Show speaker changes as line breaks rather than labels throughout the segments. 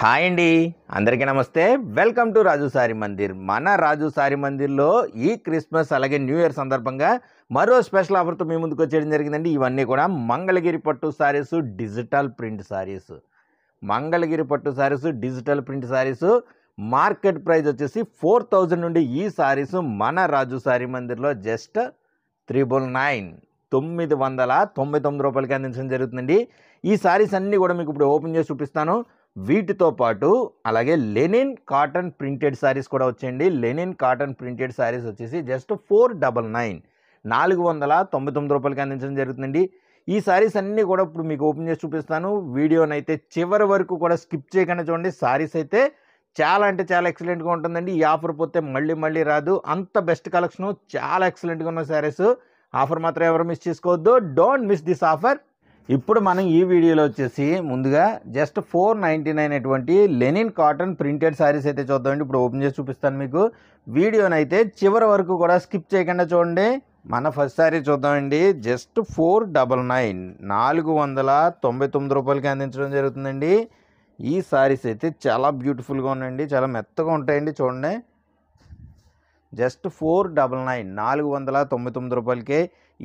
Hi అండి, అందరికీ నమస్తే. Welcome to Raju sorry Mandir. మన రాజు సారీ మందిర్లో ఈ క్రిస్మస్ అలాగే న్యూ ఇయర్ సందర్భంగా మరో స్పెషల్ ఆఫర్తో మీ ముందుకు వచ్చేయడం జరిగిందండి. ఇవన్నీ కూడా మంగళగిరి పట్టు సారీస్, డిజిటల్ ప్రింట్ సారీస్. మంగళగిరి పట్టు saris, digital print saris market price వచ్చేసి 4000 నుండి ఈ సారీస్ మన రాజు సారీ మందిర్లో జస్ట్ 999 రూపాయలకి అందించడం జరుగుతుందండి. ఈ సారీస్ అన్నీ కూడా మీకు ఇప్పుడు ఓపెన్ చేసి చూపిస్తాను. వీటితో పాటు అలాగే లెనిన్ కాటన్ ప్రింటెడ్ సారీస్ కూడా వచ్చేయండి. లెనిన్ కాటన్ ప్రింటెడ్ సారీస్ వచ్చేసి జస్ట్ 499 రూపాయలకి అందించడం జరుగుతుందండి. ఈ సారీస్ అన్నీ కూడా ఇప్పుడు మీకు ఓపెన్ చేసి చూపిస్తాను. వీడియోని అయితే చివరి వరకు కూడా స్కిప్ చేయకుండా చూడండి. సారీస్ అయితే చాలా అంటే చాలా ఎక్సలెంట్గా ఉంటుందండి. ఈ ఆఫర్ పోతే మళ్ళీ రాదు. అంత బెస్ట్ కలెక్షను, చాలా ఎక్సలెంట్గా ఉన్న సారీస్. ఆఫర్ మాత్రం ఎవరు మిస్ చేసుకోవద్దు. Don't miss this offer. ఇప్పుడు మనం ఈ వీడియోలో వచ్చేసి ముందుగా జస్ట్ 499 అటువంటి లెనిన్ కాటన్ ప్రింటెడ్ సారీస్ అయితే చూద్దామండి. ఇప్పుడు ఓపెన్ చేసి చూపిస్తాను మీకు. వీడియోని అయితే చివరి వరకు కూడా స్కిప్ చేయకుండా చూడండి. మన ఫస్ట్ సారీ చూద్దామండి. జస్ట్ 499 రూపాయలకి అందించడం జరుగుతుందండి. ఈ సారీస్ అయితే చాలా బ్యూటిఫుల్గా ఉన్నాయండి, చాలా మెత్తగా ఉంటాయండి. చూడండి, జస్ట్ 499 రూపాయలకే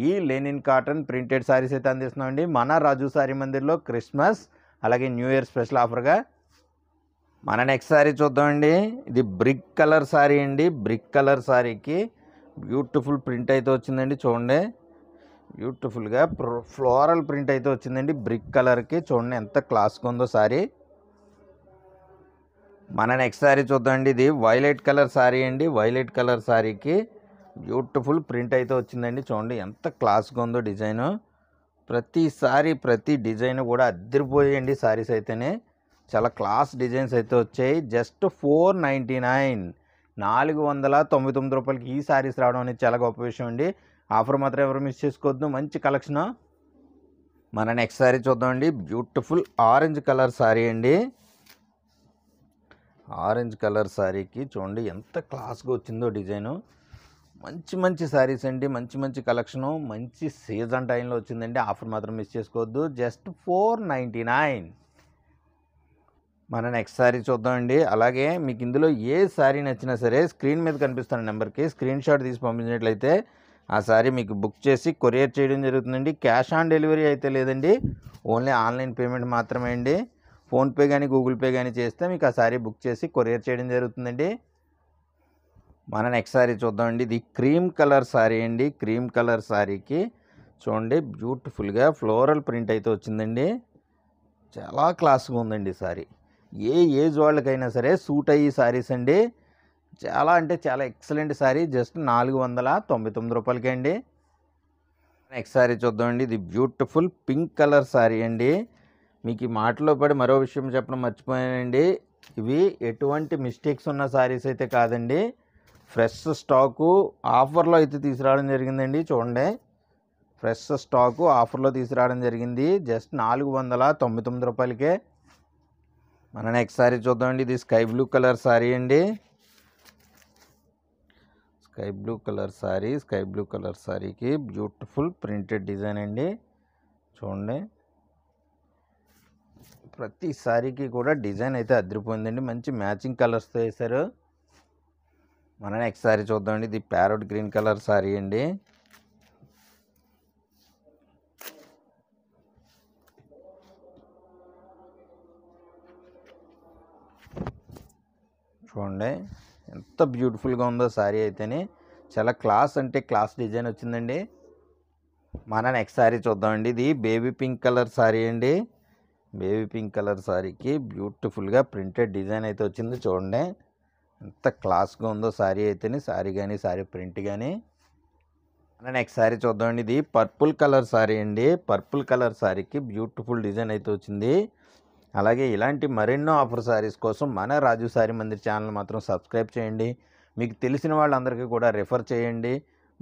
ఈ లెనిన్ కాటన్ ప్రింటెడ్ సారీస్ అయితే అందిస్తున్నామండి మన రాజు సారీ మందిర్లో క్రిస్మస్ అలాగే న్యూ ఇయర్ స్పెషల్ ఆఫర్గా. మన నెక్స్ట్ సారీ చూద్దామండి. ఇది బ్రిక్ కలర్ సారీ అండి. బ్రిక్ కలర్ సారీకి బ్యూటిఫుల్ ప్రింట్ అయితే వచ్చిందండి. చూడండి, బ్యూటిఫుల్గా ఫ్లోరల్ ప్రింట్ అయితే వచ్చిందండి బ్రిక్ కలర్కి. చూడండి ఎంత క్లాస్గా ఉందో సారీ. మన నెక్స్ట్ సారీ చూద్దామండి. ఇది వైలెట్ కలర్ సారీ అండి. వైలెట్ కలర్ సారీకి బ్యూటిఫుల్ ప్రింట్ అయితే వచ్చిందండి. చూడండి ఎంత క్లాస్గా ఉందో డిజైను. ప్రతి డిజైన్ కూడా అద్దరిపోయాయండి సారీస్ అయితేనే. చాలా క్లాస్ డిజైన్స్ అయితే వచ్చాయి. జస్ట్ 499 రూపాయలకి ఈ సారీస్ రావడం అనేది చాలా గొప్ప విషయం అండి. ఆఫర్ మాత్రం ఎవరు మిస్ చేసుకోవద్దు. మంచి కలెక్షను. మన నెక్స్ట్ సారీ చూద్దామండి. బ్యూటిఫుల్ ఆరెంజ్ కలర్ సారీ అండి. ఆరెంజ్ కలర్ సారీకి చూడండి ఎంత క్లాస్గా వచ్చిందో డిజైను. మంచి సారీస్ అండి, మంచి కలెక్షను. మంచి సీజన్ టైంలో వచ్చిందండి. ఆఫర్ మాత్రం మిస్ చేసుకోవద్దు. జస్ట్ 499. మన నెక్స్ట్ సారీ చూద్దామండి. అలాగే మీకు ఇందులో ఏ సారీ నచ్చినా సరే స్క్రీన్ మీద కనిపిస్తున్న నెంబర్కి స్క్రీన్ షాట్ తీసి పంపించినట్లయితే ఆ సారీ మీకు బుక్ చేసి కొరియర్ చేయడం జరుగుతుందండి. క్యాష్ ఆన్ డెలివరీ అయితే లేదండి, ఓన్లీ ఆన్లైన్ పేమెంట్ మాత్రమే అండి. ఫోన్పే కానీ గూగుల్ పే కానీ చేస్తే మీకు ఆ సారీ బుక్ చేసి కొరియర్ చేయడం జరుగుతుందండి. మన నెక్స్ట్ సారీ చూద్దామండి. ఇది క్రీమ్ కలర్ సారీ అండి. క్రీమ్ కలర్ సారీకి చూడండి బ్యూటిఫుల్గా ఫ్లోరల్ ప్రింట్ అయితే వచ్చిందండి. చాలా క్లాస్గా ఉందండి సారీ. ఏ ఏజ్ వాళ్ళకైనా సరే సూట్ అయ్యి సారీస్ అండి. చాలా అంటే చాలా ఎక్సలెంట్ సారీ. జస్ట్ 499 రూపాయలకే అండి. నెక్స్ట్ సారీ చూద్దామండి. ఇది బ్యూటిఫుల్ పింక్ కలర్ సారీ అండి. మీకు ఈ మాటలో పడి మరో విషయం చెప్పడం మర్చిపోయానండి. ఇవి ఎటువంటి మిస్టేక్స్ ఉన్న సారీస్ అయితే కాదండి. ఫ్రెష్ స్టాకు ఆఫర్లో అయితే తీసుకురావడం జరిగిందండి. చూడండి, ఫ్రెష్ స్టాకు ఆఫర్లో తీసుకురావడం జరిగింది. జస్ట్ 499 రూపాయలకే. మన నెక్స్ట్ సారీ చూద్దామండి. ఇది స్కై బ్లూ కలర్ సారీ అండి. Sky blue colour sari. Sky blue colour సారీకి బ్యూటిఫుల్ ప్రింటెడ్ డిజైన్ అండి. చూడండి, ప్రతి సారీకి కూడా డిజైన్ అయితే అదిరిపోయిందండి. మంచి మ్యాచింగ్ కలర్స్తో వేశారు. మన నెక్స్ట్ సారీ చూద్దామండి. ఇది ప్యారెట్ గ్రీన్ కలర్ సారీ అండి. చూడండి ఎంత బ్యూటిఫుల్గా ఉందో సారీ అయితేనే. చాలా క్లాస్ అంటే క్లాస్ డిజైన్ వచ్చిందండి. మన నెక్స్ట్ సారీ చూద్దామండి. ఇది బేబీ పింక్ కలర్ సారీ అండి. బేబీ పింక్ కలర్ సారీకి బ్యూటిఫుల్గా ప్రింటెడ్ డిజైన్ అయితే వచ్చింది. చూడండి ఎంత క్లాస్గా ఉందో సారీ అయితేనే. సారీ కానీ సారీ ప్రింట్ కానీ. మన నెక్స్ట్ సారీ చూద్దామండి. ఇది పర్పుల్ కలర్ సారీ అండి. పర్పుల్ కలర్ సారీకి బ్యూటిఫుల్ డిజైన్ అయితే వచ్చింది. అలాగే ఇలాంటి మరెన్నో ఆఫర్ సారీస్ కోసం మన రాజు సారీ మందిర్ ఛానల్ మాత్రం సబ్స్క్రైబ్ చేయండి. మీకు తెలిసిన వాళ్ళందరికీ కూడా రెఫర్ చేయండి.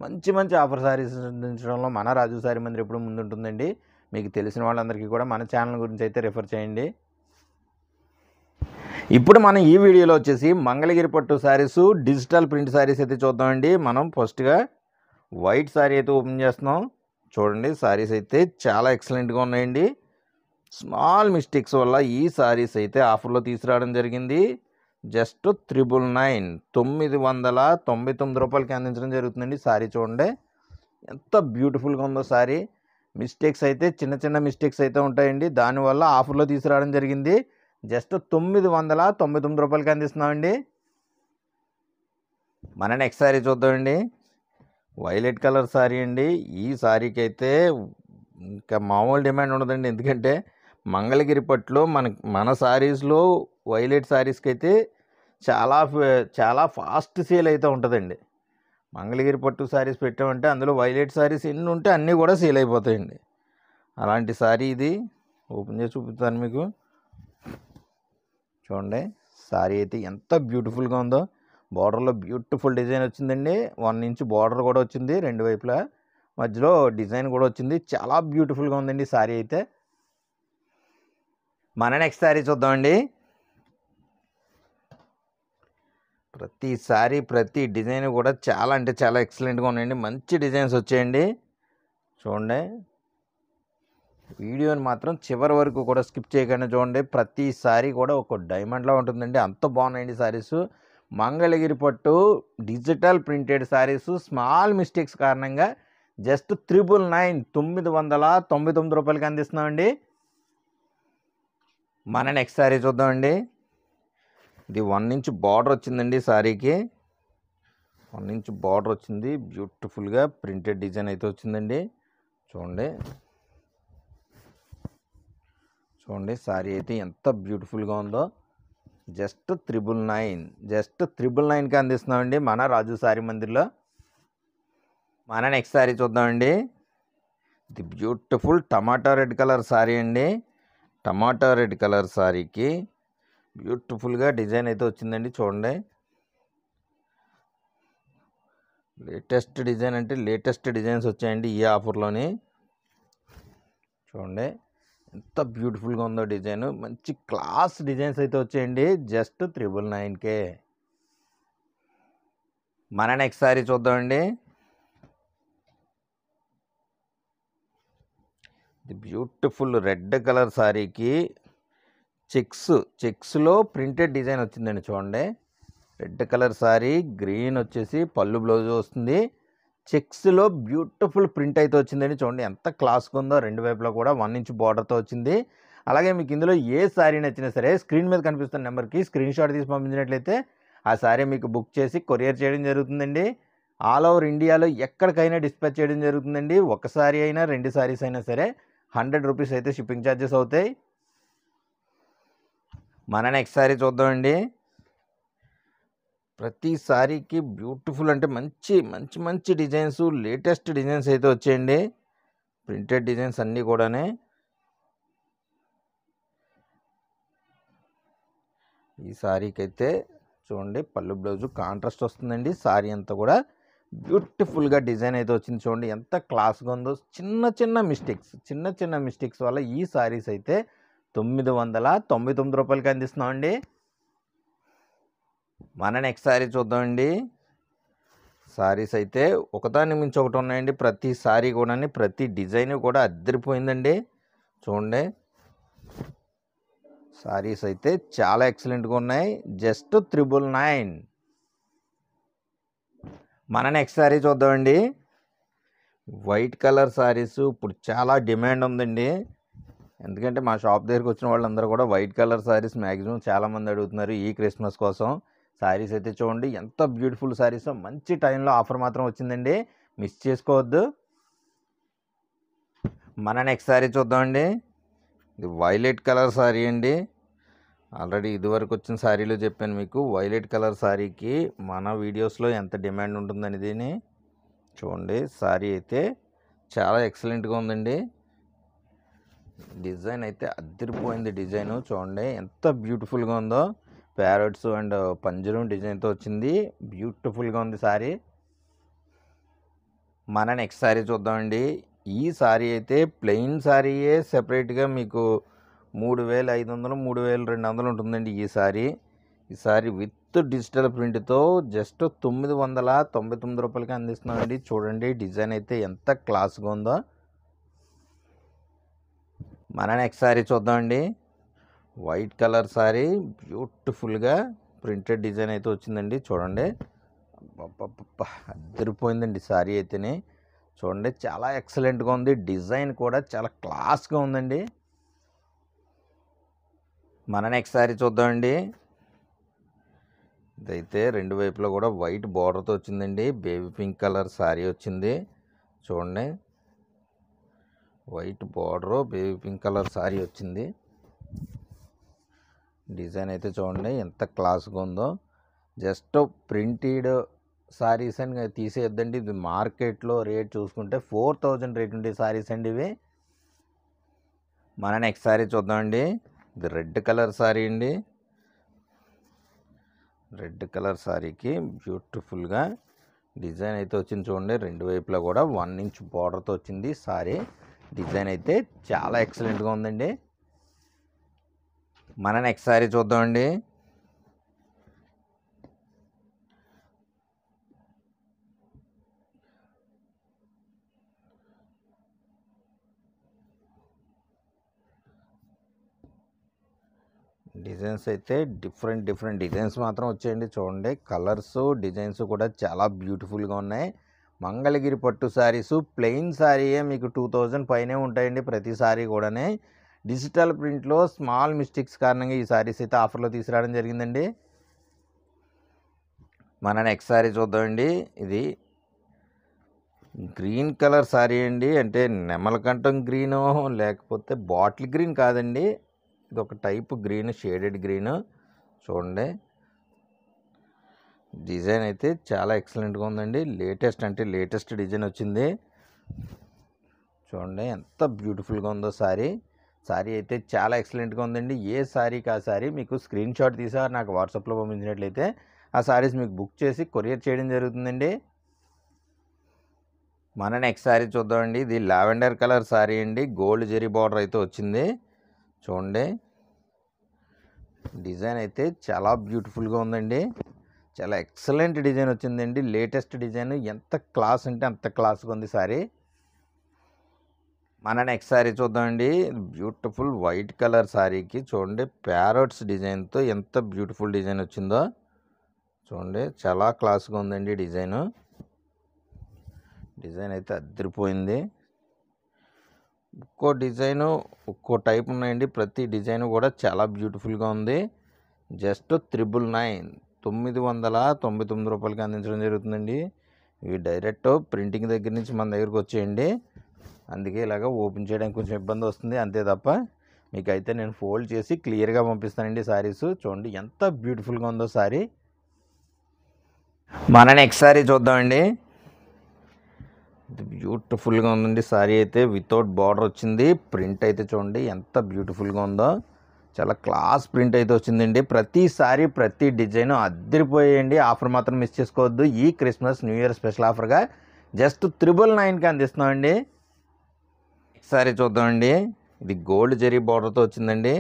మంచి ఆఫర్ సారీస్ అందించడంలో మన రాజు సారీ మందిర్ ఎప్పుడు ముందుంటుందండి. మీకు తెలిసిన వాళ్ళందరికీ కూడా మన ఛానల్ గురించి అయితే రెఫర్ చేయండి. ఇప్పుడు మనం ఈ వీడియోలో వచ్చేసి మంగళగిరి పట్టు సారీస్, డిజిటల్ ప్రింట్ సారీస్ అయితే చూద్దామండి. మనం ఫస్ట్గా వైట్ సారీ అయితే ఓపెన్ చేస్తున్నాం. చూడండి, సారీస్ అయితే చాలా ఎక్సలెంట్గా ఉన్నాయండి. స్మాల్ మిస్టేక్స్ వల్ల ఈ సారీస్ అయితే ఆఫర్లో తీసుకురావడం జరిగింది. జస్ట్ 999 రూపాయలకి అందించడం జరుగుతుందండి. సారీ చూడండి ఎంత బ్యూటిఫుల్గా ఉందో సారీ. మిస్టేక్స్ అయితే చిన్న చిన్న మిస్టేక్స్ అయితే ఉంటాయండి, దానివల్ల ఆఫర్లో తీసుకురావడం జరిగింది. జస్ట్ 999 రూపాయలకి అందిస్తున్నామండి. మన నెక్స్ట్ సారీ చూద్దామండి. వైలెట్ కలర్ సారీ అండి. ఈ సారీకి అయితే ఇంకా మామూలు డిమాండ్ ఉండదండి, ఎందుకంటే మంగళగిరి పట్టులో మన సారీస్లో వైలెట్ సారీస్కి అయితే చాలా ఫాస్ట్ సేల్ అయితే ఉంటుందండి. మంగళగిరి పట్టు సారీస్ పెట్టామంటే అందులో వైలెట్ సారీస్ ఎన్ని ఉంటే అన్నీ కూడా సేల్ అయిపోతాయండి. అలాంటి సారీ ఇది. ఓపెన్ చేసి చూపిస్తాను మీకు. చూడండి సారీ అయితే ఎంత బ్యూటిఫుల్గా ఉందో. బార్డర్లో బ్యూటిఫుల్ డిజైన్ వచ్చిందండి. 1 ఇంచ్ బార్డర్ కూడా వచ్చింది, 2 వైపులా మధ్యలో డిజైన్ కూడా వచ్చింది. చాలా బ్యూటిఫుల్గా ఉందండి సారీ అయితే. మన నెక్స్ట్ సారీ చూద్దామండి. ప్రతి సారీ ప్రతి డిజైన్ కూడా చాలా అంటే చాలా ఎక్సలెంట్గా ఉన్నాయండి. మంచి డిజైన్స్ వచ్చాయండి. చూడండి వీడియోని మాత్రం చివరి వరకు కూడా స్కిప్ చేయకుండా చూడండి. ప్రతి సారీ కూడా ఒక డైమండ్లా ఉంటుందండి, అంత బాగున్నాయండి సారీస్. మంగళగిరి పట్టు digital printed saris small mistakes కారణంగా జస్ట్ 999 రూపాయలకి అందిస్తున్నామండి. మన నెక్స్ట్ సారీ చూద్దామండి. ఇది 1 ఇంచ్ బార్డర్ వచ్చిందండి సారీకి. 1 ఇంచ్ బార్డర్ వచ్చింది, బ్యూటిఫుల్గా ప్రింటెడ్ డిజైన్ అయితే వచ్చిందండి. చూడండి సారీ అయితే ఎంత బ్యూటిఫుల్గా ఉందో. జస్ట్ 999కి అందిస్తున్నామండి మన రాజు సారీ మందిర్లో. మన నెక్స్ట్ సారీ చూద్దామండి. ఇది బ్యూటిఫుల్ టమాటా రెడ్ కలర్ సారీ అండి. టమాటా రెడ్ కలర్ సారీకి బ్యూటిఫుల్గా డిజైన్ అయితే వచ్చిందండి. చూడండి లేటెస్ట్ డిజైన్ అంటే లేటెస్ట్ డిజైన్స్ వచ్చాయండి ఈ ఆఫర్లోని. చూడండి ఎంత బ్యూటిఫుల్గా ఉందో డిజైన్. మంచి క్లాస్ డిజైన్స్ అయితే వచ్చాయండి. జస్ట్ 999కే. మన నెక్స్ట్ సారీ చూద్దామండి. ఇది బ్యూటిఫుల్ రెడ్ కలర్ సారీకి చెక్స్లో ప్రింటెడ్ డిజైన్ వచ్చిందండి. చూడండి రెడ్ కలర్ సారీ, గ్రీన్ వచ్చేసి పళ్ళు బ్లౌజ్ వస్తుంది. చెక్స్లో బ్యూటిఫుల్ ప్రింట్ అయితే వచ్చిందండి. చూడండి ఎంత క్లాస్గా ఉందో. 2 వైపులా కూడా 1 ఇంచ్ బార్డర్తో వచ్చింది. అలాగే మీకు ఇందులో ఏ సారీ నచ్చినా సరే స్క్రీన్ మీద కనిపిస్తున్న నెంబర్కి స్క్రీన్ షాట్ తీసి పంపించినట్లయితే ఆ సారీ మీకు బుక్ చేసి కొరియర్ చేయడం జరుగుతుందండి. ఆల్ ఓవర్ ఇండియాలో ఎక్కడికైనా డిస్పాచ్ చేయడం జరుగుతుందండి. ఒక సారీ అయినా 2 సారీస్ అయినా సరే 100 రూపీస్ అయితే షిప్పింగ్ ఛార్జెస్ అవుతాయి. మన నెక్స్ట్ సారీ చూద్దామండి. ప్రతి సారీకి బ్యూటిఫుల్ అంటే మంచి మంచి మంచి డిజైన్స్, లేటెస్ట్ డిజైన్స్ అయితే వచ్చాయండి. ప్రింటెడ్ డిజైన్స్ అన్నీ కూడానే. ఈ సారీకి అయితే చూడండి పళ్ళు బ్లౌజు కాంట్రాస్ట్ వస్తుందండి. సారీ అంతా కూడా బ్యూటిఫుల్గా డిజైన్ అయితే వచ్చింది. చూడండి ఎంత క్లాస్గా ఉందో. చిన్న చిన్న మిస్టేక్స్ వల్ల ఈ సారీస్ అయితే 999 రూపాయలకి అందిస్తున్నామండి. మన నెక్స్ట్ సారీ చూద్దామండి. సారీస్ అయితే ఒకదాని మించి ఒకటి ఉన్నాయండి. ప్రతి సారీ కూడా ప్రతి డిజైన్ కూడా అద్దరిపోయిందండి. చూడండి సారీస్ అయితే చాలా ఎక్సలెంట్గా ఉన్నాయి. జస్ట్ 999. మన నెక్స్ట్ సారీ చూద్దామండి. వైట్ కలర్ సారీస్ ఇప్పుడు చాలా డిమాండ్ ఉందండి, ఎందుకంటే మా షాప్ దగ్గరికి వచ్చిన వాళ్ళందరూ కూడా వైట్ కలర్ సారీస్ మ్యాక్సిమం చాలామంది అడుగుతున్నారు ఈ క్రిస్మస్ కోసం. సారీస్ అయితే చూడండి ఎంత బ్యూటిఫుల్ సారీస్. మంచి టైంలో ఆఫర్ మాత్రం వచ్చిందండి, మిస్ చేసుకోవద్దు. మన నెక్స్ట్ సారీ చూద్దామండి. ఇది వైలెట్ కలర్ సారీ అండి. ఆల్రెడీ ఇదివరకు వచ్చిన సారీలో చెప్పాను మీకు, వైలెట్ కలర్ సారీకి మన వీడియోస్లో ఎంత డిమాండ్ ఉంటుందనేది. చూడండి సారీ అయితే చాలా ఎక్సలెంట్గా ఉందండి. డిజైన్ అయితే అదిరిపోయింది. డిజైన్ చూడండి ఎంత బ్యూటిఫుల్గా ఉందో. ప్యారెట్స్ అండ్ పంజరం డిజైన్తో వచ్చింది, బ్యూటిఫుల్గా ఉంది సారీ. మన నెక్స్ట్ సారీ చూద్దామండి. ఈ సారీ అయితే ప్లెయిన్ సారీయే సెపరేట్గా మీకు 3500 3200 ఉంటుందండి ఈ సారీ. ఈ సారీ విత్ డిజిటల్ ప్రింట్తో జస్ట్ 999 రూపాయలకి అందిస్తున్నామండి. చూడండి డిజైన్ అయితే ఎంత క్లాస్గా ఉందో. మన నెక్స్ట్ శారీ చూద్దామండి. వైట్ కలర్ శారీ, బ్యూటిఫుల్గా ప్రింటెడ్ డిజైన్ అయితే వచ్చిందండి. చూడండి, అబ్బబ్బబ్బా అదిరిపోయిందండి శారీ అయితేనే. చూడండి, చాలా ఎక్సలెంట్గా ఉంది. డిజైన్ కూడా చాలా క్లాస్గా ఉందండి. మన నెక్స్ట్ శారీ చూద్దామండి. ఇదైతే రెండు వైపులో కూడా వైట్ బార్డర్తో వచ్చిందండి. బేబీ పింక్ కలర్ శారీ వచ్చింది. చూడండి, white border, baby pink colour sari వచ్చింది. డిజైన్ అయితే చూడండి ఎంత క్లాస్గా ఉందో. జస్ట్ ప్రింటెడ్ శారీస్ అని తీసేయొద్దండి. ఇది మార్కెట్లో రేట్ చూసుకుంటే 4000 రేట్ ఉండే శారీస్ అండి ఇవి. మన నెక్స్ట్ శారీ చూద్దామండి. ఇది రెడ్ కలర్ శారీ అండి. రెడ్ కలర్ శారీకి బ్యూటిఫుల్గా డిజైన్ అయితే వచ్చింది. చూడండి, రెండు వైపులా కూడా 1 ఇంచ్ బార్డర్తో వచ్చింది శారీ. డిజైన్ అయితే చాలా ఎక్సలెంట్గా ఉందండి. మన నెక్స్ట్ శారీ చూద్దామండి. డిజైన్స్ అయితే డిఫరెంట్ డిజైన్స్ మాత్రం వచ్చాయండి. చూడండి, కలర్స్ డిజైన్స్ కూడా చాలా బ్యూటిఫుల్గా ఉన్నాయి. మంగళగిరి పట్టు శారీస్ ప్లెయిన్ శారీయే మీకు 2000 పైనే ఉంటాయండి ప్రతి శారీ కూడానే. డిజిటల్ ప్రింట్లో స్మాల్ మిస్టేక్స్ కారణంగా ఈ శారీస్ అయితే ఆఫర్లో తీసుకురావడం జరిగిందండి. మన నెక్స్ట్ శారీ చూద్దామండి. ఇది గ్రీన్ కలర్ శారీ అండి. అంటే నెమలకంఠం గ్రీను, లేకపోతే బాటిల్ గ్రీన్ కాదండి. ఇది ఒక టైప్ గ్రీన్, షేడెడ్ గ్రీన్. చూడండి, డిజైన్ అయితే చాలా ఎక్సలెంట్గా ఉందండి. లేటెస్ట్ డిజైన్ వచ్చింది. చూడండి ఎంత బ్యూటిఫుల్గా ఉందో శారీ. శారీ అయితే చాలా ఎక్సలెంట్గా ఉందండి. ఏ శారీకి ఆ శారీ మీకు స్క్రీన్ షాట్ తీసి నాకు వాట్సాప్లో పంపించినట్లయితే ఆ శారీస్ మీకు బుక్ చేసి కొరియర్ చేయడం జరుగుతుందండి. మన నెక్స్ట్ శారీ చూద్దామండి. ఇది లావెండర్ కలర్ శారీ అండి. గోల్డ్ జెరీ బార్డర్ అయితే వచ్చింది. చూడండి, డిజైన్ అయితే చాలా బ్యూటిఫుల్గా ఉందండి. చాలా ఎక్సలెంట్ డిజైన్ వచ్చిందండి. లేటెస్ట్ డిజైన్, ఎంత క్లాస్ అంటే అంత క్లాస్గా ఉంది శారీ. మన నెక్స్ట్ శారీ చూద్దామండి. బ్యూటిఫుల్ వైట్ కలర్ శారీకి చూడండి ప్యారట్స్ డిజైన్తో ఎంత బ్యూటిఫుల్ డిజైన్ వచ్చిందో. చూడండి, చాలా క్లాస్గా ఉందండి డిజైన్. డిజైన్ అయితే అదిరిపోయింది. ఒక్కో డిజైను ఒక్కో టైప్ ఉన్నాయండి. ప్రతి డిజైన్ కూడా చాలా బ్యూటిఫుల్గా ఉంది. జస్ట్ 999 రూపాయలకి అందించడం జరుగుతుందండి. ఇవి డైరెక్ట్ ప్రింటింగ్ దగ్గర నుంచి మన దగ్గరకు వచ్చేయండి. అందుకే ఇలాగ ఓపెన్ చేయడానికి కొంచెం ఇబ్బంది వస్తుంది అంతే తప్ప మీకైతే నేను ఫోల్డ్ చేసి క్లియర్గా పంపిస్తానండి శారీస్. చూడండి ఎంత బ్యూటిఫుల్గా ఉందో శారీ. మన నెక్స్ట్ శారీ చూద్దామండి. బ్యూటిఫుల్గా ఉందండి శారీ అయితే. వితౌట్ బార్డర్ వచ్చింది. ప్రింట్ అయితే చూడండి ఎంత బ్యూటిఫుల్గా ఉందో. చాలా క్లాస్ ప్రింట్ అయితే వచ్చిందండి. ప్రతి శారీ ప్రతి డిజైన్ అద్దరిపోయేయండి. ఆఫర్ మాత్రం మిస్ చేసుకోవద్దు. ఈ క్రిస్మస్ న్యూ ఇయర్ స్పెషల్ ఆఫర్గా జస్ట్ 999కి అందిస్తున్నామండి. శారీ చూద్దామండి. ఇది గోల్డ్ జెరీ బార్డర్తో వచ్చిందండి.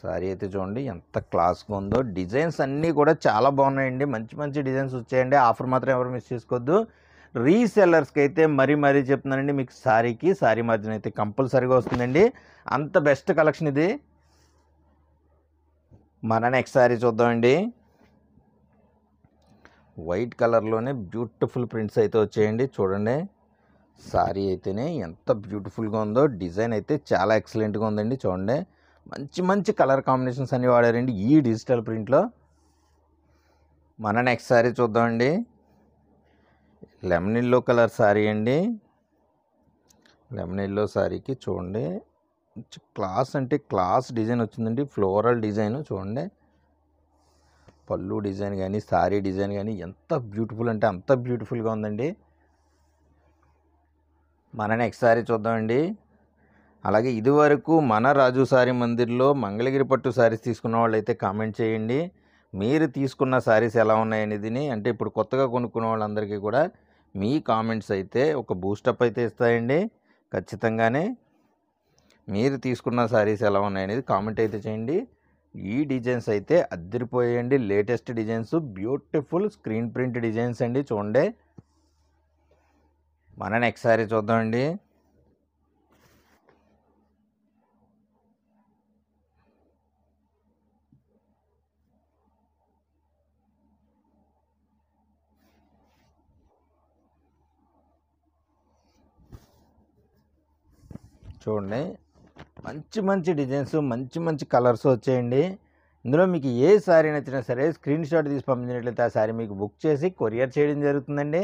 శారీ అయితే చూడండి ఎంత క్లాస్గా ఉందో. డిజైన్స్ అన్నీ కూడా చాలా బాగున్నాయండి. మంచి డిజైన్స్ వచ్చాయండి. ఆఫర్ మాత్రం ఎవరు మిస్ చేసుకోవద్దు. రీసెల్లర్స్కి అయితే మరీ చెప్తున్నానండి, మీకు శారీ మార్జిన్ అయితే కంపల్సరీగా వస్తుందండి. అంత బెస్ట్ కలెక్షన్ ఇది. మన నెక్స్ట్ శారీ చూద్దామండి. వైట్ కలర్లోనే బ్యూటిఫుల్ ప్రింట్స్ అయితే వచ్చాయండి. చూడండి, శారీ అయితేనే ఎంత బ్యూటిఫుల్గా ఉందో. డిజైన్ అయితే చాలా ఎక్సలెంట్గా ఉందండి. చూడండి, మంచి కలర్ కాంబినేషన్స్ అన్నీ వాడారండి ఈ డిజిటల్ ప్రింట్లో. మన నెక్స్ట్ శారీ చూద్దామండి. లెమన్ ఎల్లో కలర్ శారీ అండి. లెమన్ ఎల్లో శారీకి చూడండి క్లాస్ అంటే క్లాస్ డిజైన్ వచ్చిందండి. ఫ్లోరల్ డిజైన్ చూడండి. పళ్ళు డిజైన్ కానీ శారీ డిజైన్ కానీ ఎంత బ్యూటిఫుల్ అంటే అంత బ్యూటిఫుల్గా ఉందండి. మన నెక్స్ట్ శారీ చూద్దామండి. అలాగే ఇదివరకు మన రాజు శారీ మందిర్లో మంగళగిరి పట్టు శారీస్ తీసుకున్న వాళ్ళు అయితే కామెంట్ చేయండి. మీరు తీసుకున్న శారీస్ ఎలా ఉన్నాయనేది. అంటే ఇప్పుడు కొత్తగా కొనుక్కున్న వాళ్ళందరికీ కూడా మీ కామెంట్స్ అయితే ఒక బూస్టప్ అయితే ఇస్తాయండి. ఖచ్చితంగానే మీరు తీసుకున్న శారీస్ ఎలా ఉన్నాయనేది కామెంట్ అయితే చేయండి. ఈ డిజైన్స్ అయితే అద్దరిపోయాయండి. Latest designs, beautiful screen print designs అండి. చూడండి, మన నెక్స్ట్ శారీ చూద్దామండి. చూడండి, మంచి మంచి డిజైన్స్, మంచి మంచి కలర్స్ వచ్చాయండి. ఇందులో మీకు ఏ శారీ నచ్చినా సరే స్క్రీన్ షాట్ తీసి పంపించినట్లయితే ఆ శారీ మీకు బుక్ చేసి కొరియర్ చేయడం జరుగుతుందండి.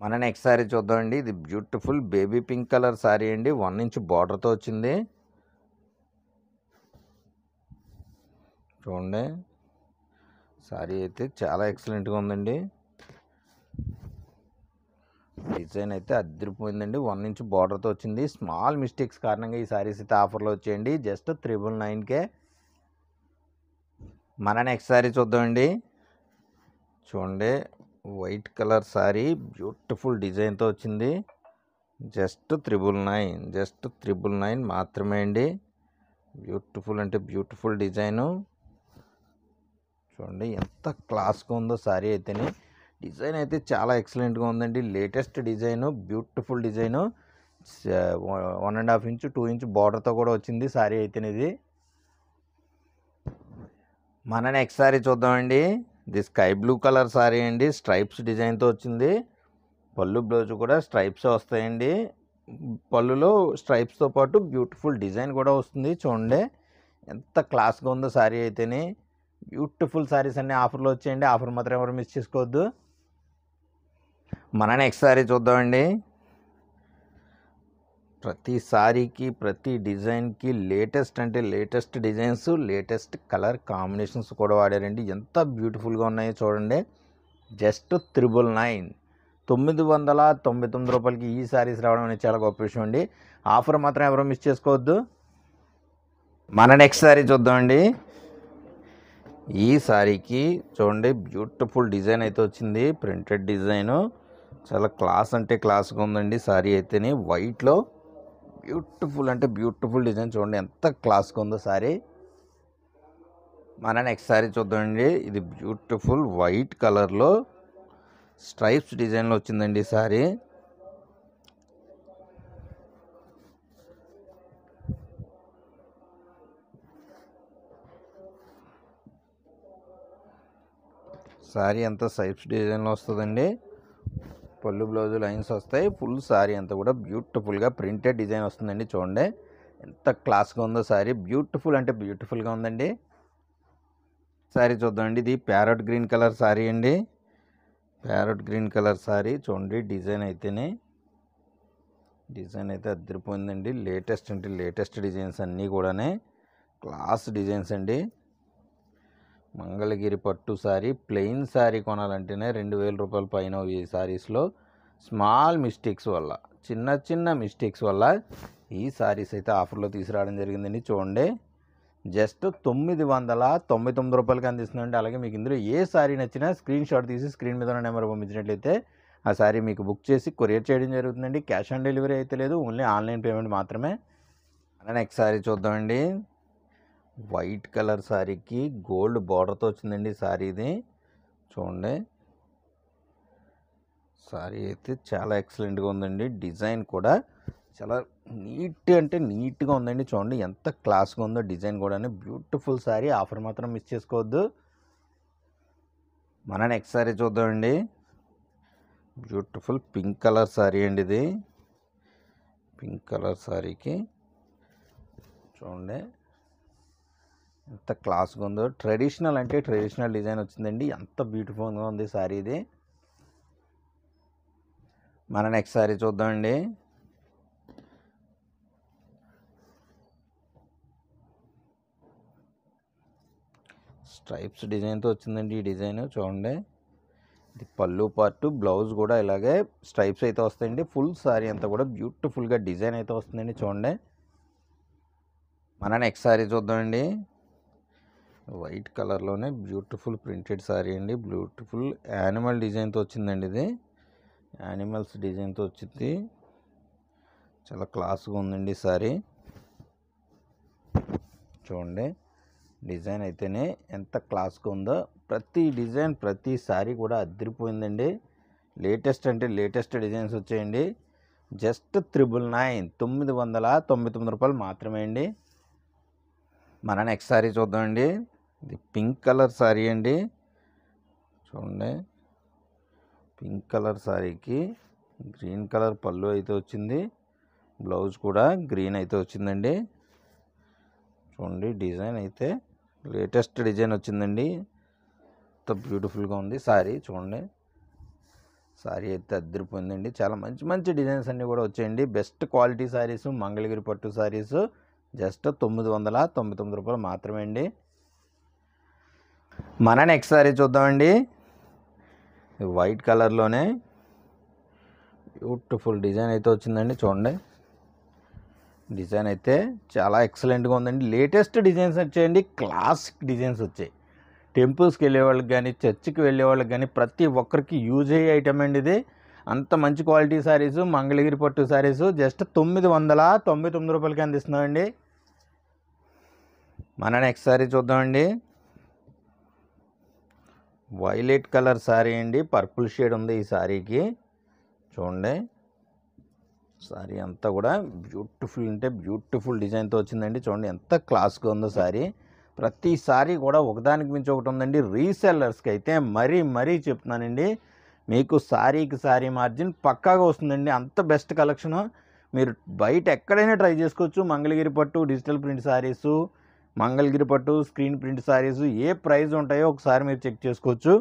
మన నెక్స్ట్ శారీ చూద్దామండి. ఇది beautiful baby pink colour sari అండి. 1 ఇంచ్ బార్డర్తో వచ్చింది. చూడండి, శారీ అయితే చాలా ఎక్సలెంట్గా ఉందండి. డిజైన్ అయితే అదిరిపోయిందండి. 1 ఇంచ్ బార్డర్తో వచ్చింది. స్మాల్ మిస్టేక్స్ కారణంగా ఈ శారీస్ అయితే ఆఫర్లో వచ్చేయండి. జస్ట్ 999కే. మన నెక్స్ట్ శారీ చూద్దామండి. చూడండి, వైట్ కలర్ శారీ బ్యూటిఫుల్ డిజైన్తో వచ్చింది. జస్ట్ 999 మాత్రమే అండి. బ్యూటిఫుల్ అంటే బ్యూటిఫుల్ డిజైను. చూడండి ఎంత క్లాస్గా ఉందో శారీ అయితేనే. డిజైన్ అయితే చాలా ఎక్సలెంట్గా ఉందండి. Latest design, beautiful design. 1.5 inch 2 inch బార్డర్తో కూడా వచ్చింది శారీ అయితేనే. ఇది మన నెక్స్ట్ శారీ చూద్దామండి. ఇది స్కై బ్లూ కలర్ శారీ అండి. స్ట్రైప్స్ డిజైన్తో వచ్చింది. పళ్ళు బ్లౌజ్ కూడా స్ట్రైప్స్ వస్తాయండి. పళ్ళులో స్ట్రైప్స్తో పాటు బ్యూటిఫుల్ డిజైన్ కూడా వస్తుంది. చూడండి ఎంత క్లాస్గా ఉందో శారీ అయితేనే. బ్యూటిఫుల్ శారీస్ అన్నీ ఆఫర్లో వచ్చేయండి. ఆఫర్ మాత్రం ఎవరు మిస్ చేసుకోవద్దు. మన నెక్స్ట్ శారీ చూద్దామండి. ప్రతి శారీకి, ప్రతి డిజైన్కి లేటెస్ట్ అంటే latest designs, latest colour combinations కూడా వాడారండి. ఎంత బ్యూటిఫుల్గా ఉన్నాయో చూడండి. జస్ట్ 999 రూపాయలకి ఈ శారీస్ రావడం అనేది చాలా గొప్ప విషయం అండి. ఆఫర్ మాత్రం ఎవరో మిస్ చేసుకోవద్దు. మన నెక్స్ట్ శారీ చూద్దామండి. ఈ శారీకి చూడండి బ్యూటిఫుల్ డిజైన్ అయితే వచ్చింది. ప్రింటెడ్ డిజైను చాలా క్లాస్ అంటే క్లాస్గా ఉందండి. శారీ అయితేనే వైట్లో బ్యూటిఫుల్ అంటే బ్యూటిఫుల్ డిజైన్. చూడండి ఎంత క్లాస్గా ఉందో శారీ. మన నెక్స్ట్ శారీ చూద్దామండి. ఇది బ్యూటిఫుల్ వైట్ కలర్లో స్ట్రైప్స్ డిజైన్లో వచ్చిందండి శారీ. శారీ అంతా స్ట్రైప్స్ డిజైన్లో వస్తుందండి. పళ్ళు బ్లౌజ్ లైన్స్ వస్తాయి. ఫుల్ శారీ అంతా కూడా బ్యూటిఫుల్గా ప్రింటెడ్ డిజైన్ వస్తుందండి. చూడండి ఎంత క్లాస్గా ఉందో శారీ. బ్యూటిఫుల్ అంటే బ్యూటిఫుల్గా ఉందండి. శారీ చూద్దామండి. ఇది ప్యారెట్ గ్రీన్ కలర్ శారీ అండి. Parrot green colour sari. చూడండి డిజైన్ అయితేనే. డిజైన్ అయితే అదిరిపోయిందండి. లేటెస్ట్ అంటే లేటెస్ట్ డిజైన్స్ అన్నీ కూడానే క్లాస్ డిజైన్స్ అండి. మంగళగిరి పట్టు శారీ. ప్లెయిన్ శారీ కొనాలంటేనే 2000 రూపాయల పైన ఈ శారీస్లో. స్మాల్ మిస్టేక్స్ వల్ల, చిన్న చిన్న మిస్టేక్స్ వల్ల ఈ శారీస్ అయితే ఆఫర్లో తీసుకురావడం జరిగిందండి. చూడండి జస్ట్ 999 రూపాయలకి అందిస్తుందండి. అలాగే మీకు ఇందులో ఏ శారీ నచ్చినా స్క్రీన్ షాట్ తీసి స్క్రీన్ మీద ఉన్న నెంబర్ పంపించినట్లయితే ఆ శారీ మీకు బుక్ చేసి కొరియర్ చేయడం జరుగుతుందండి. క్యాష్ ఆన్ డెలివరీ అయితే లేదు, ఓన్లీ ఆన్లైన్ పేమెంట్ మాత్రమే. నెక్స్ట్ శారీ చూద్దామండి. వైట్ కలర్ శారీకి గోల్డ్ బార్డర్తో వచ్చిందండి శారీ. ఇది చూడండి శారీ అయితే చాలా ఎక్సలెంట్గా ఉందండి. డిజైన్ కూడా చాలా నీట్ అంటే నీట్గా ఉందండి. చూడండి ఎంత క్లాస్గా ఉందో డిజైన్ కూడా. బ్యూటిఫుల్ శారీ. ఆఫర్ మాత్రం మిస్ చేసుకోవద్దు. మన నెక్స్ట్ శారీ చూద్దామండి. బ్యూటిఫుల్ పింక్ కలర్ శారీ అండి. ఇది పింక్ కలర్ శారీకి చూడండి ఎంత క్లాస్గా ఉందో. ట్రెడిషనల్ అంటే ట్రెడిషనల్ డిజైన్ వచ్చిందండి. ఎంత బ్యూటిఫుల్గా ఉంది శారీ ఇది. మన నెక్స్ట్ శారీ చూద్దామండి. స్ట్రైప్స్ డిజైన్తో వచ్చిందండి ఈ డిజైన్. చూడండి ఇది పళ్ళు పార్ట్, బ్లౌజ్ కూడా ఇలాగే స్ట్రైప్స్ అయితే వస్తాయండి. ఫుల్ శారీ అంతా కూడా బ్యూటిఫుల్గా డిజైన్ అయితే వస్తుందండి. చూడండి మన నెక్స్ట్ శారీ చూద్దామండి. వైట్ కలర్లోనే బ్యూటిఫుల్ ప్రింటెడ్ శారీ అండి. బ్యూటిఫుల్ యానిమల్ డిజైన్తో వచ్చిందండి. ఇది యానిమల్స్ డిజైన్తో వచ్చింది. చాలా క్లాస్గా ఉందండి శారీ. చూడండి డిజైన్ అయితేనే ఎంత క్లాస్గా ఉందో. ప్రతి డిజైన్ ప్రతి శారీ కూడా అదిరిపోయిందండి. లేటెస్ట్ అంటే లేటెస్ట్ డిజైన్స్ వచ్చాయండి. జస్ట్ 999 రూపాయలు మాత్రమే అండి. మన నెక్స్ట్ శారీ చూద్దామండి. ఇది పింక్ కలర్ శారీ అండి. చూడండి పింక్ కలర్ శారీకి గ్రీన్ కలర్ పళ్ళు అయితే వచ్చింది. బ్లౌజ్ కూడా గ్రీన్ అయితే వచ్చిందండి. చూడండి డిజైన్ అయితే లేటెస్ట్ డిజైన్ వచ్చిందండి. ఎంత బ్యూటిఫుల్గా ఉంది సారీ. చూడండి సారీ అయితే అద్దరిపోయిందండి. చాలా మంచి మంచి డిజైన్స్ అన్నీ కూడా వచ్చాయండి. బెస్ట్ క్వాలిటీ సారీస్, మంగళగిరి పట్టు సారీస్ జస్ట్ 999 రూపాయలు మాత్రమే అండి. మన నెక్స్ట్ సారీ చూద్దామండి. వైట్ కలర్లోనే బ్యూటిఫుల్ డిజైన్ అయితే వచ్చిందండి. చూడండి డిజైన్ అయితే చాలా ఎక్సలెంట్గా ఉందండి. లేటెస్ట్ డిజైన్స్ వచ్చాయండి. క్లాసిక్ డిజైన్స్ వచ్చాయి. టెంపుల్స్కి వెళ్ళే వాళ్ళకి కానీ, చర్చికి వెళ్ళే వాళ్ళకి కానీ ప్రతి ఒక్కరికి యూజ్ అయ్యే ఐటమ్ అండి ఇది. అంత మంచి క్వాలిటీ సారీస్, మంగళగిరి పట్టు సారీస్ జస్ట్ 999 రూపాయలకి అందిస్తున్నామండి. మన నెక్స్ట్ సారీ చూద్దామండి. వైలెట్ కలర్ సారీ అండి. పర్పుల్ షేడ్ ఉంది ఈ సారీకి. చూడండి సారీ అంతా కూడా బ్యూటిఫుల్ అంటే బ్యూటిఫుల్ డిజైన్తో వచ్చిందండి. చూడండి ఎంత క్లాస్గా ఉందో సారీ. ప్రతి సారీ కూడా ఒకదానికి మించి ఒకటి ఉందండి. రీసెల్లర్స్కి అయితే మరీ చెప్తున్నానండి, మీకు సారీకి సారీ మార్జిన్ పక్కాగా వస్తుందండి. అంత బెస్ట్ కలెక్షను. మీరు బయట ఎక్కడైనా ట్రై చేసుకోవచ్చు. మంగళగిరి పట్టు డిజిటల్ ప్రింట్ సారీసు, మంగళగిరి పట్టు స్క్రీన్ ప్రింట్ సారీసు ఏ ప్రైస్ ఉంటాయో ఒకసారి మీరు చెక్ చేసుకోవచ్చు.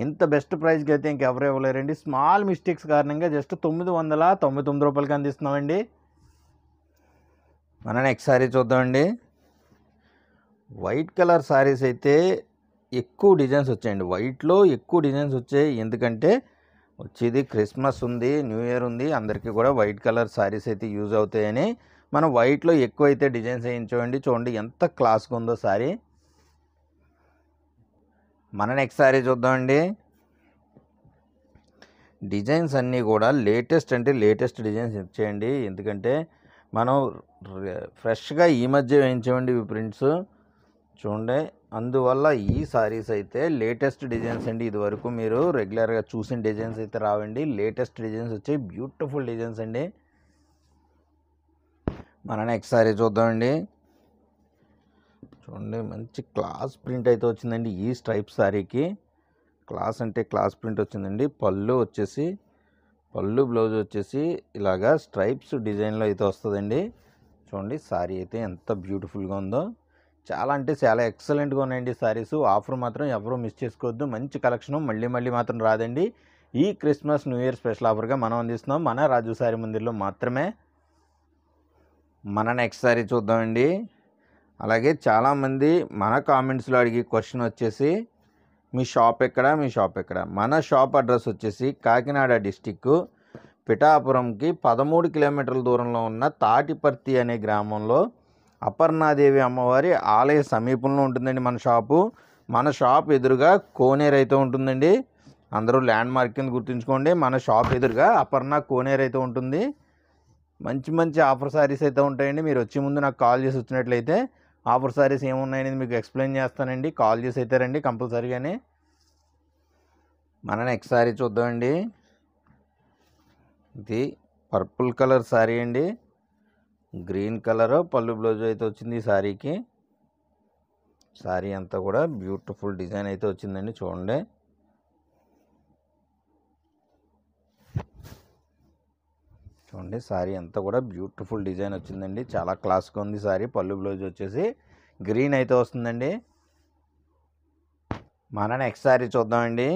ఇంత బెస్ట్ ప్రైస్కి అయితే ఇంకెవరు ఇవ్వలేరండి. స్మాల్ మిస్టేక్స్ కారణంగా జస్ట్ 999 రూపాయలకి అందిస్తున్నామండి. మన నెక్స్ట్ సారీ చూద్దామండి. వైట్ కలర్ సారీస్ అయితే ఎక్కువ డిజైన్స్ వచ్చాయండి. వైట్లో ఎక్కువ డిజైన్స్ వచ్చాయి. ఎందుకంటే వచ్చేది క్రిస్మస్ ఉంది, న్యూ ఇయర్ ఉంది, అందరికీ కూడా వైట్ కలర్ సారీస్ అయితే యూజ్ అవుతాయని మనం వైట్లో ఎక్కువ అయితే డిజైన్స్ వేయించామండి. చూడండి ఎంత క్లాస్గా ఉందో సారీ. మన నెక్స్ట్ సారీ చూద్దామండి. డిజైన్స్ అన్నీ కూడా లేటెస్ట్ అంటే లేటెస్ట్ డిజైన్స్ ఇచ్చేయండి. ఎందుకంటే మనం ఫ్రెష్గా ఈ మధ్య వేయించామండి ఇవి ప్రింట్స్. చూడండి అందువల్ల ఈ సారీస్ అయితే లేటెస్ట్ డిజైన్స్ అండి. ఇదివరకు మీరు రెగ్యులర్గా చూసిన డిజైన్స్ అయితే రావండి. లేటెస్ట్ డిజైన్స్ వచ్చాయి. బ్యూటిఫుల్ డిజైన్స్ అండి. మన నెక్స్ట్ సారీ చూద్దామండి. చూడండి మంచి క్లాస్ ప్రింట్ అయితే వచ్చిందండి ఈ స్ట్రైప్ సారీకి. క్లాస్ అంటే క్లాస్ ప్రింట్ వచ్చిందండి. పళ్ళు బ్లౌజ్ వచ్చేసి ఇలాగా స్ట్రైప్స్ డిజైన్లో అయితే వస్తుందండి. చూడండి సారీ అయితే ఎంత బ్యూటిఫుల్గా ఉందో. చాలా అంటే చాలా ఎక్సలెంట్గా ఉన్నాయండి సారీస్. ఆఫర్ మాత్రం ఎవరూ మిస్ చేసుకోవద్దు. మంచి కలెక్షను మళ్ళీ మాత్రం రాదండి. ఈ క్రిస్మస్ న్యూ ఇయర్ స్పెషల్ ఆఫర్గా మనం అందిస్తున్నాం మన రాజు సారీ మందిర్లో మాత్రమే. మన నెక్స్ట్ సారీ చూద్దామండి. అలాగే చాలామంది మన కామెంట్స్లో అడిగే క్వశ్చన్ వచ్చేసి మీ షాప్ ఎక్కడ? మన షాప్ అడ్రస్ వచ్చేసి కాకినాడ డిస్టిక్ పిఠాపురంకి 13 కిలోమీటర్ల దూరంలో ఉన్న తాటిపర్తి అనే గ్రామంలో అపర్ణాదేవి అమ్మవారి ఆలయ సమీపంలో ఉంటుందండి మన షాపు. మన షాప్ ఎదురుగా కోనేరు అయితే ఉంటుందండి. అందరూ ల్యాండ్ మార్క్ కింద గుర్తుంచుకోండి. మన షాప్ ఎదురుగా అపర్ణ కోనేరు అయితే ఉంటుంది. మంచి ఆఫర్ సారీస్ అయితే ఉంటాయండి. మీరు వచ్చే ముందు నాకు కాల్ చేసి వచ్చినట్లయితే ఆఫర్ సారీస్ ఏమున్నాయనేది మీకు ఎక్స్ప్లెయిన్ చేస్తానండి. కాల్ చేసి అయితే రండి కంపల్సరీగానే. మన నెక్స్ట్ సారీ చూద్దామండి. ఇది పర్పుల్ కలర్ సారీ అండి. గ్రీన్ కలర్ పళ్ళు బ్లౌజ్ అయితే వచ్చింది ఈ సారీకి. సారీ అంతా కూడా బ్యూటిఫుల్ డిజైన్ అయితే వచ్చిందండి. చూడండి సారీ అంతా కూడా బ్యూటిఫుల్ డిజైన్ వచ్చిందండి. చాలా క్లాస్గా ఉంది సారీ. పళ్ళు బ్లౌజ్ వచ్చేసి గ్రీన్ అయితే వస్తుందండి. మన నెక్స్ట్ సారీ చూద్దామండి.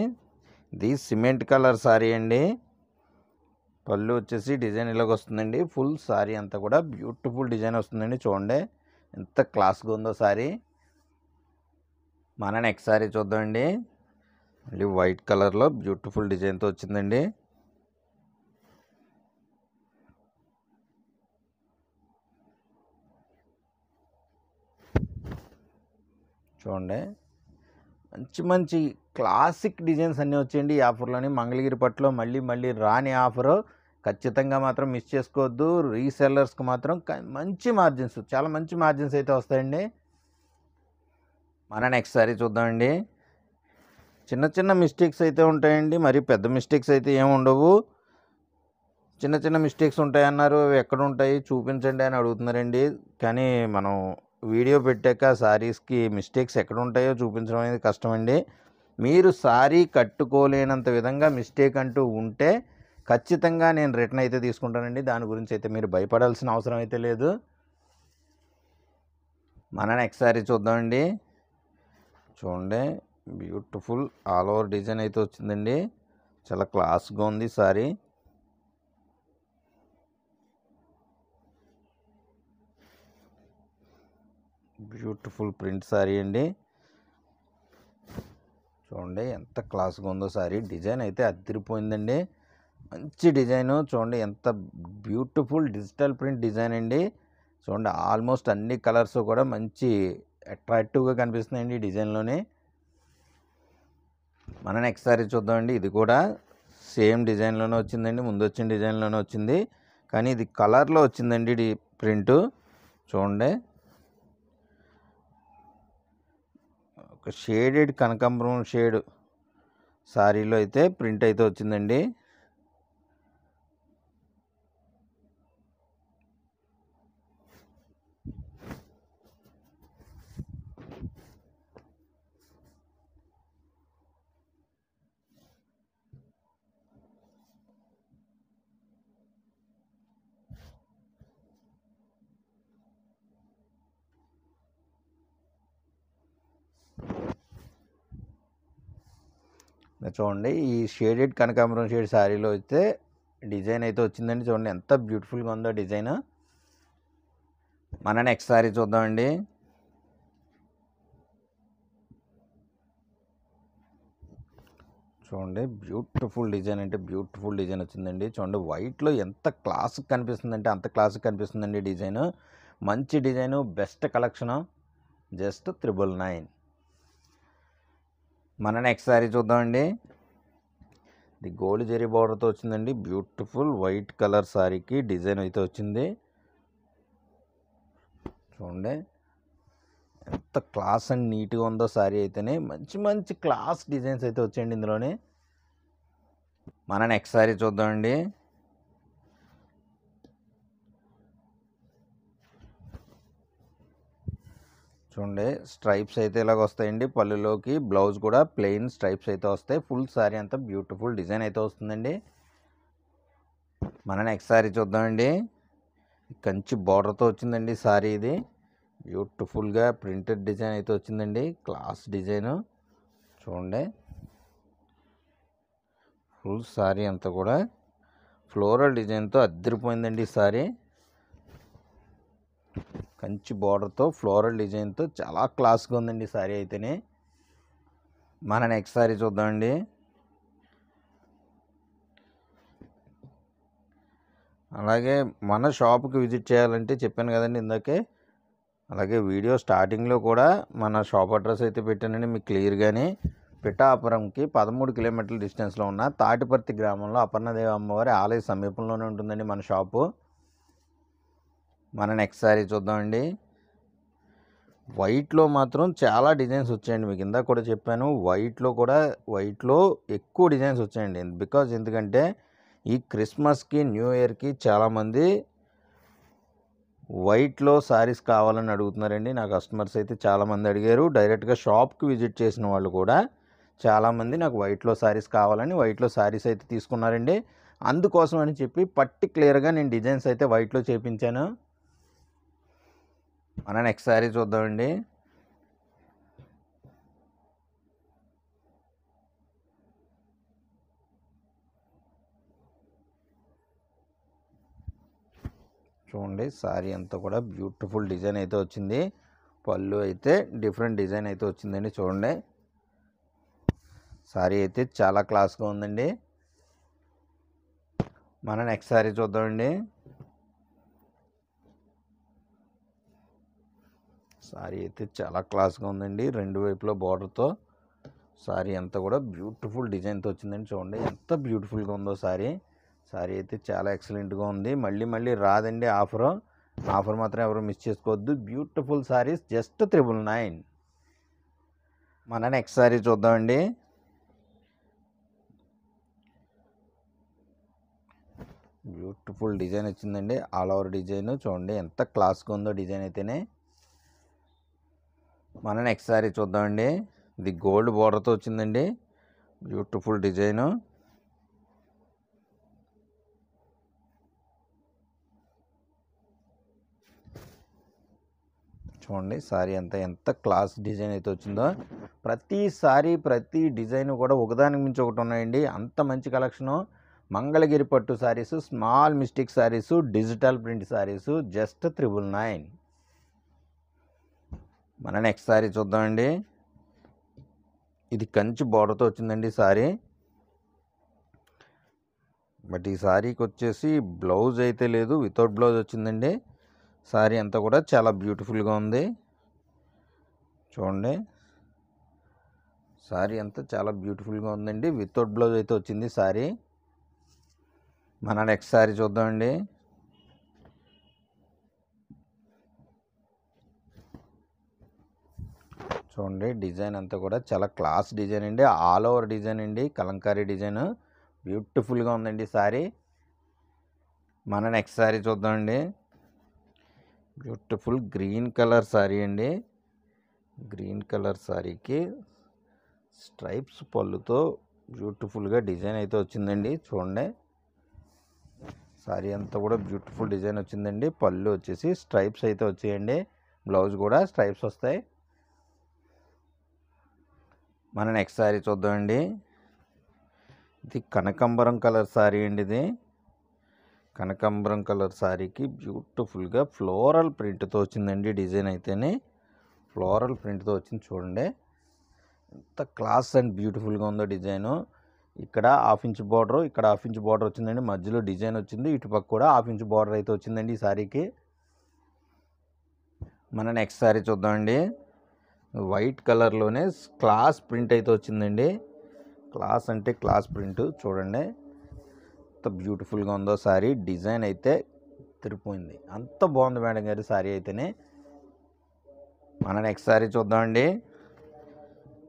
ఇది సిమెంట్ కలర్ సారీ అండి. పళ్ళు వచ్చేసి డిజైన్ ఇలాగ వస్తుందండి. ఫుల్ సారీ అంతా కూడా బ్యూటిఫుల్ డిజైన్ వస్తుందండి. చూడండి ఎంత క్లాస్గా ఉందో సారీ. మన నెక్స్ట్ సారీ చూద్దామండి. మళ్ళీ వైట్ కలర్లో బ్యూటిఫుల్ డిజైన్తో వచ్చిందండి. చూడండి మంచి క్లాసిక్ డిజైన్స్ అన్నీ వచ్చేయండి ఈ ఆఫర్లోని. మంగళగిరి పట్టులో మళ్ళీ రాని ఆఫరు. ఖచ్చితంగా మాత్రం మిస్ చేసుకోవద్దు. రీసెల్లర్స్కి మాత్రం మంచి మార్జిన్స్, చాలా మంచి మార్జిన్స్ అయితే వస్తాయండి. మన నెక్స్ట్ సారీ చూద్దామండి. చిన్న మిస్టేక్స్ అయితే ఉంటాయండి. మరి పెద్ద మిస్టేక్స్ అయితే ఏమి ఉండవు. చిన్న మిస్టేక్స్ ఉంటాయన్నారు. ఎక్కడ ఉంటాయి చూపించండి అని అడుగుతున్నారండి. కానీ మనం వీడియో పెట్టాక సారీస్కి మిస్టేక్స్ ఎక్కడ ఉంటాయో చూపించడం అనేది కష్టమండి. మీరు సారీ కట్టుకోలేనంత విధంగా మిస్టేక్ అంటూ ఉంటే ఖచ్చితంగా నేను రిటర్న్ అయితే తీసుకుంటానండి. దాని గురించి అయితే మీరు భయపడాల్సిన అవసరం అయితే లేదు. మన నెక్స్ట్ సారీ చూద్దామండి. చూడండి, బ్యూటిఫుల్ ఆల్ ఓవర్ డిజైన్ అయితే వచ్చిందండి. చాలా క్లాస్గా ఉంది సారీ. బ్యూటిఫుల్ ప్రింట్ సారీ అండి. చూడండి ఎంత క్లాస్గా ఉందో సారీ. డిజైన్ అయితే అదిరిపోయిందండి. మంచి డిజైను. చూడండి ఎంత బ్యూటిఫుల్ డిజిటల్ ప్రింట్ డిజైన్ అండి. చూడండి ఆల్మోస్ట్ అన్ని కలర్స్ కూడా మంచి అట్రాక్టివ్గా కనిపిస్తున్నాయండి ఈ డిజైన్లోనే. మన నెక్స్ట్ సారీ చూద్దామండి. ఇది కూడా సేమ్ డిజైన్లోనే వచ్చిందండి. ముందు వచ్చిన డిజైన్లోనే వచ్చింది, కానీ ఇది కలర్లో వచ్చిందండి ఇది ప్రింట్. చూడండి, ఒక షేడెడ్ కనకాంబరం షేడ్ సారీలో అయితే ప్రింట్ అయితే వచ్చిందండి. చూడండి, ఈ షేడెడ్ కనకాంబరం షేడ్ శారీలో అయితే డిజైన్ అయితే వచ్చిందండి. చూడండి ఎంత బ్యూటిఫుల్గా ఉందో డిజైన్. మన నెక్స్ట్ శారీ చూద్దామండి. చూడండి, బ్యూటిఫుల్ డిజైన్ అంటే బ్యూటిఫుల్ డిజైన్ వచ్చిందండి. చూడండి వైట్లో ఎంత క్లాసిక్ కనిపిస్తుందంటే అంత క్లాసిక్ కనిపిస్తుందండి డిజైన్. మంచి డిజైను, బెస్ట్ కలెక్షను, జస్ట్ 999. మన నెక్స్ట్ శారీ చూద్దామండి. ఇది గోల్డ్ జెరీ బార్డర్తో వచ్చిందండి. బ్యూటిఫుల్ వైట్ కలర్ శారీకి డిజైన్ అయితే వచ్చింది. చూడండి ఎంత క్లాస్ అండ్ నీట్గా ఉందో శారీ అయితేనే. మంచి మంచి క్లాస్ డిజైన్స్ అయితే వచ్చాయండి ఇందులోనే. మన నెక్స్ట్ శారీ చూద్దామండి. చూడండి స్ట్రైప్స్ అయితే ఇలాగ వస్తాయండి. పళ్ళులోకి బ్లౌజ్ కూడా ప్లెయిన్ స్ట్రైప్స్ అయితే వస్తాయి. ఫుల్ శారీ అంతా బ్యూటిఫుల్ డిజైన్ అయితే వస్తుందండి. మన నెక్స్ట్ శారీ చూద్దామండి. కంచి బార్డర్తో వచ్చిందండి శారీ. ఇది బ్యూటిఫుల్గా ప్రింటెడ్ డిజైన్ అయితే వచ్చిందండి. Class design. చూడండి ఫుల్ శారీ అంతా కూడా ఫ్లోరల్ డిజైన్తో అద్దరిపోయిందండి ఈ శారీ. కంచి బార్డర్తో ఫ్లోరల్ డిజైన్తో చాలా క్లాస్గా ఉందండి శారీ అయితేనే. మన నెక్స్ట్ శారీ చూద్దామండి. అలాగే మన షాప్కి విజిట్ చేయాలంటే చెప్పాను కదండి ఇందాకే, అలాగే వీడియో స్టార్టింగ్లో కూడా మన షాప్ అడ్రస్ అయితే పెట్టానండి మీకు క్లియర్గానే. పిఠాపురంకి 13 కిలోమీటర్ల డిస్టెన్స్లో ఉన్న తాటిపర్తి గ్రామంలో అపర్ణదేవి అమ్మవారి ఆలయ సమీపంలోనే ఉంటుందండి మన షాపు. మన నెక్స్ట్ శారీ చూద్దామండి. వైట్లో మాత్రం చాలా డిజైన్స్ వచ్చాయండి. మీకు ఇందాక కూడా చెప్పాను, వైట్లో ఎక్కువ డిజైన్స్ వచ్చాయండి. ఎందుకంటే ఈ క్రిస్మస్కి న్యూ ఇయర్కి చాలామంది వైట్లో శారీస్ కావాలని అడుగుతున్నారండి. నా కస్టమర్స్ అయితే చాలామంది అడిగారు. డైరెక్ట్గా షాప్కి విజిట్ చేసిన వాళ్ళు కూడా చాలామంది నాకు వైట్లో శారీస్ కావాలని వైట్లో శారీస్ అయితే తీసుకున్నారండి. అందుకోసం అని చెప్పి పర్టిక్యులర్గా నేను డిజైన్స్ అయితే వైట్లో చేయించాను. మన నెక్స్ట్ శారీ చూద్దామండి. చూడండి శారీ అంతా కూడా బ్యూటిఫుల్ డిజైన్ అయితే వచ్చింది. పళ్ళు అయితే డిఫరెంట్ డిజైన్ అయితే వచ్చిందండి. చూడండి శారీ అయితే చాలా క్లాస్గా ఉందండి. మన నెక్స్ట్ శారీ చూద్దామండి. శారీ అయితే చాలా క్లాస్గా ఉందండి. రెండు వైపులో బార్డర్తో శారీ అంతా కూడా బ్యూటిఫుల్ డిజైన్తో వచ్చిందండి. చూడండి ఎంత బ్యూటిఫుల్గా ఉందో శారీ. శారీ అయితే చాలా ఎక్సలెంట్గా ఉంది. మళ్ళీ రాదండి ఆఫర్ మాత్రం ఎవరు మిస్ చేసుకోవద్దు. Beautiful saris just 999. మన నెక్స్ట్ శారీ చూద్దామండి. బ్యూటిఫుల్ డిజైన్ వచ్చిందండి. ఆల్ ఓవర్ డిజైన్ చూడండి ఎంత క్లాస్గా ఉందో డిజైన్ అయితేనే. మన నెక్స్ట్ శారీ చూద్దామండి. ఇది గోల్డ్ బార్డర్తో వచ్చిందండి. Beautiful design. చూడండి సారీ అంతా ఎంత క్లాస్ డిజైన్ అయితే వచ్చిందో. ప్రతి సారీ ప్రతి డిజైన్ కూడా ఒకదానికి మించి ఒకటి ఉన్నాయండి. అంత మంచి కలెక్షను. మంగళగిరి పట్టు సారీసు, స్మాల్ మిస్టేక్ సారీసు, డిజిటల్ ప్రింట్ సారీసు జస్ట్ 999. మన నెక్స్ట్ సారీ చూద్దామండి. ఇది కంచి బార్డర్తో వచ్చిందండి సారీ. బట్ ఈ సారీకి వచ్చేసి బ్లౌజ్ అయితే లేదు, వితౌట్ బ్లౌజ్ వచ్చిందండి. సారీ అంతా కూడా చాలా బ్యూటిఫుల్గా ఉంది. చూడండి సారీ అంతా చాలా బ్యూటిఫుల్గా ఉందండి. వితౌట్ బ్లౌజ్ అయితే వచ్చింది సారీ. మన నెక్స్ట్ సారీ చూద్దామండి. చూడండి డిజైన్ అంతా కూడా చాలా క్లాస్ డిజైన్ అండి. ఆల్ ఓవర్ డిజైన్ అండి, కలంకారీ డిజైన్. బ్యూటిఫుల్గా ఉందండి సారీ. మన నెక్స్ట్ సారీ చూద్దామండి. బ్యూటిఫుల్ గ్రీన్ కలర్ సారీ అండి. గ్రీన్ కలర్ సారీకి స్ట్రైప్స్ పళ్ళుతో బ్యూటిఫుల్గా డిజైన్ అయితే వచ్చిందండి. చూడండి సారీ అంతా కూడా బ్యూటిఫుల్ డిజైన్ వచ్చిందండి. పళ్ళు వచ్చేసి స్ట్రైప్స్ అయితే వచ్చాయండి. బ్లౌజ్ కూడా స్ట్రైప్స్ వస్తాయి. మన నెక్స్ట్ సారీ చూద్దామండి. ఇది కనకాంబరం కలర్ సారీ అండి. ఇది కనకాంబరం కలర్ సారీకి బ్యూటిఫుల్గా ఫ్లోరల్ ప్రింట్తో వచ్చిందండి. డిజైన్ అయితేనే ఫ్లోరల్ ప్రింట్తో వచ్చింది. చూడండి ఎంత క్లాస్ అండ్ బ్యూటిఫుల్గా ఉందో డిజైను. ఇక్కడ 1/2 ఇంచ్ బార్డర్, ఇక్కడ 1/2 ఇంచ్ బార్డర్ వచ్చిందండి. మధ్యలో డిజైన్ వచ్చింది. ఇటుపక్క కూడా 1/2 ఇంచ్ బార్డర్ అయితే వచ్చిందండి ఈ సారీకి. మన నెక్స్ట్ సారీ చూద్దామండి. వైట్ కలర్లోనే క్లాస్ ప్రింట్ అయితే వచ్చిందండి. క్లాస్ అంటే క్లాస్ ప్రింట్. చూడండి ఎంత బ్యూటిఫుల్గా ఉందో సారీ. డిజైన్ అయితే తిరిగిపోయింది. అంత బాగుంది మేడం గారి సారీ అయితేనే. మన నెక్స్ట్ సారీ చూద్దామండి.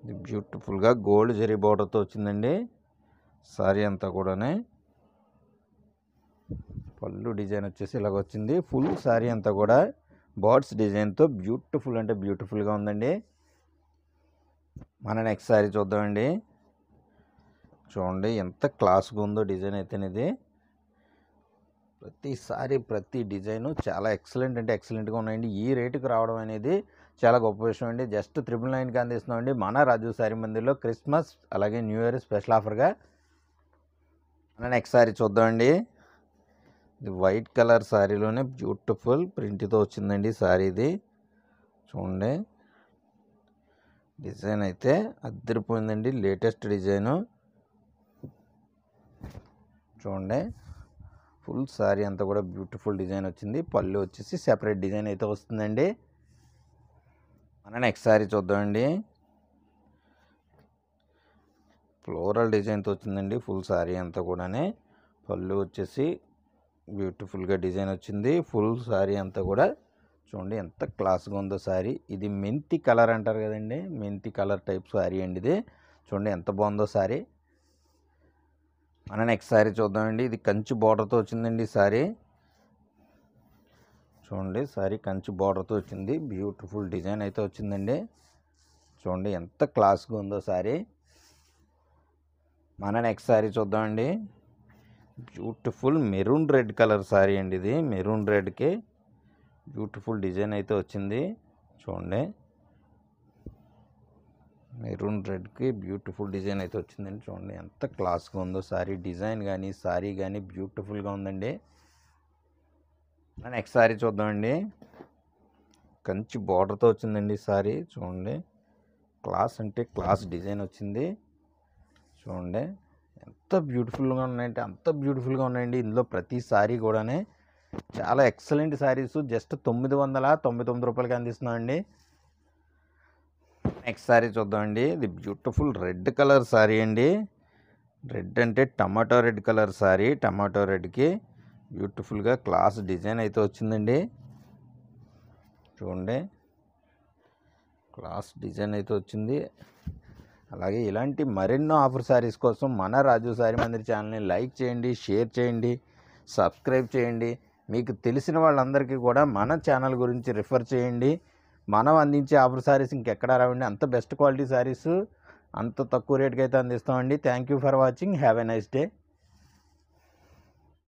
ఇది బ్యూటిఫుల్గా గోల్డ్ జరీ బార్డర్తో వచ్చిందండి సారీ అంతా కూడానే. పళ్ళు డిజైన్ వచ్చేసి ఇలాగ వచ్చింది. ఫుల్ సారీ అంతా కూడా బర్డ్స్ డిజైన్తో బ్యూటిఫుల్ అంటే బ్యూటిఫుల్గా ఉందండి. మన నెక్స్ట్ సారీ చూద్దామండి. చూడండి ఎంత క్లాస్గా ఉందో డిజైన్ అయితేనేది. ప్రతి సారీ ప్రతి డిజైను చాలా ఎక్సలెంట్ అంటే ఎక్సలెంట్గా ఉన్నాయండి. ఈ రేటుకి రావడం అనేది చాలా గొప్ప విషయం అండి. జస్ట్ 999కి అందిస్తున్నామండి మన రాజు సారీ మందిర్లో క్రిస్మస్ అలాగే న్యూ ఇయర్ స్పెషల్ ఆఫర్గా. మన నెక్స్ట్ సారీ చూద్దామండి. ఇది వైట్ కలర్ సారీలోనే బ్యూటిఫుల్ ప్రింట్తో వచ్చిందండి సారీ. ఇది చూడండి డిజైన్ అయితే అద్దరిపోయిందండి. Latest design. చూడండి ఫుల్ సారీ అంతా కూడా బ్యూటిఫుల్ డిజైన్ వచ్చింది. పళ్ళు వచ్చేసి సెపరేట్ డిజైన్ అయితే వస్తుందండి. మన నెక్స్ట్ సారీ చూద్దామండి. ఫ్లోరల్ డిజైన్తో వచ్చిందండి ఫుల్ సారీ అంతా కూడానే. పళ్ళు వచ్చేసి బ్యూటిఫుల్గా డిజైన్ వచ్చింది. ఫుల్ సారీ అంతా కూడా చూడండి ఎంత క్లాస్గా ఉందో సారీ. ఇది మెంతి కలర్ అంటారు కదండి, మెంతి కలర్ టైప్ సారీ అండి ఇది. చూడండి ఎంత బాగుందో సారీ. మన నెక్స్ట్ సారీ చూద్దామండి. ఇది కంచి బార్డర్తో వచ్చిందండి సారీ. చూడండి సారీ కంచి బార్డర్తో వచ్చింది. బ్యూటిఫుల్ డిజైన్ అయితే వచ్చిందండి. చూడండి ఎంత క్లాస్గా ఉందో సారీ. మన నెక్స్ట్ సారీ చూద్దామండి. Beautiful maroon red colour sari అండి ఇది. మెరూన్ రెడ్కి బ్యూటిఫుల్ డిజైన్ అయితే వచ్చింది. చూడండి మెరూన్ రెడ్కి బ్యూటిఫుల్ డిజైన్ అయితే వచ్చిందండి. చూడండి ఎంత క్లాస్గా ఉందో సారీ. డిజైన్ కానీ సారీ కానీ బ్యూటిఫుల్గా ఉందండి. నెక్స్ట్ సారీ చూద్దామండి. కంచి బార్డర్తో వచ్చిందండి సారీ. చూడండి క్లాస్ అంటే క్లాస్ డిజైన్ వచ్చింది. చూడండి ఎంత బ్యూటిఫుల్గా ఉన్నాయంటే అంత బ్యూటిఫుల్గా ఉన్నాయండి. ఇందులో ప్రతి సారీ కూడానే చాలా ఎక్సలెంట్ సారీస్. జస్ట్ 999 రూపాయలకి అందిస్తున్నామండి. నెక్స్ట్ సారీ చూద్దామండి. ఇది బ్యూటిఫుల్ రెడ్ కలర్ సారీ అండి. రెడ్ అంటే tomato red colour sari. Tomato రెడ్కి బ్యూటిఫుల్గా క్లాస్ డిజైన్ అయితే వచ్చిందండి. చూడండి క్లాస్ డిజైన్ అయితే వచ్చింది. అలాగే ఇలాంటి మరెన్నో ఆఫర్ సారీస్ కోసం మన రాజు సారీ మందిర్ ఛానల్ని లైక్ చేయండి, షేర్ చేయండి, సబ్స్క్రైబ్ చేయండి. మీకు తెలిసిన వాళ్ళందరికీ కూడా మన ఛానల్ గురించి రిఫర్ చేయండి. మనం అందించే ఆఫర్ సారీస్ ఇంకెక్కడా రావండి. అంత బెస్ట్ క్వాలిటీ సారీస్ అంత తక్కువ రేటుకి అయితే అందిస్తామండి. Thank you for watching. Have a nice day.